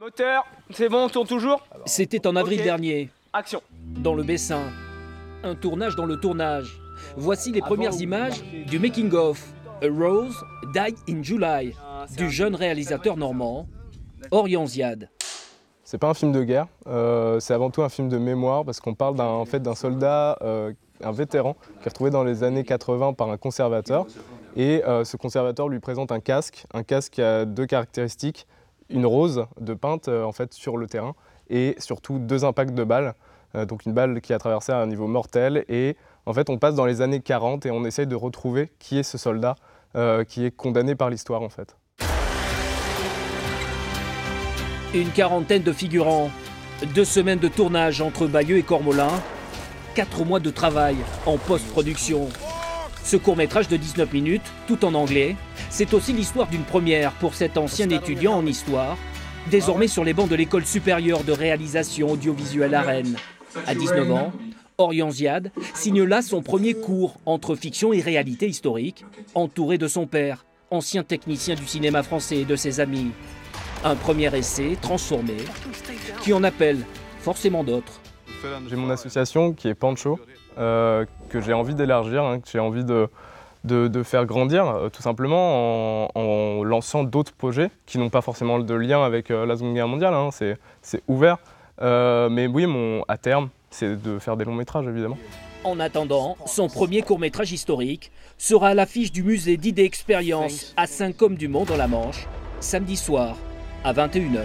Moteur, c'est bon, on tourne toujours? C'était en avril dernier, Action. dans le Bessin. Un tournage dans le tournage. Voici les premières images du making-of A Rose Died in July du jeune réalisateur normand Orion Ziad. C'est pas un film de guerre, c'est avant tout un film de mémoire parce qu'on parle d'un soldat, un vétéran qui est retrouvé dans les années 80 par un conservateur. Et ce conservateur lui présente un casque qui a deux caractéristiques, une rose de peinte en fait, sur le terrain et surtout deux impacts de balles. Donc une balle qui a traversé à un niveau mortel et en fait on passe dans les années 40 et on essaye de retrouver qui est ce soldat qui est condamné par l'histoire en fait. Une quarantaine de figurants, 2 semaines de tournage entre Bayeux et Cormolin, 4 mois de travail en post-production. Ce court-métrage de 19 minutes, tout en anglais, c'est aussi l'histoire d'une première pour cet ancien étudiant en histoire, désormais sur les bancs de l'école supérieure de réalisation audiovisuelle à Rennes. À 19 ans, Orion Ziad signe là son premier cours entre fiction et réalité historique, entouré de son père, ancien technicien du cinéma français et de ses amis. Un premier essai transformé, qui en appelle forcément d'autres. J'ai mon association qui est Pancho, que j'ai envie d'élargir, que j'ai envie de faire grandir, tout simplement en lançant d'autres projets qui n'ont pas forcément de lien avec la Seconde Guerre mondiale, c'est ouvert. Mais oui, à terme, c'est de faire des longs métrages, évidemment. En attendant, son premier court-métrage historique sera à l'affiche du musée d'Idées Expérience à Saint-Côme-du-Mont dans la Manche, samedi soir à 21 h.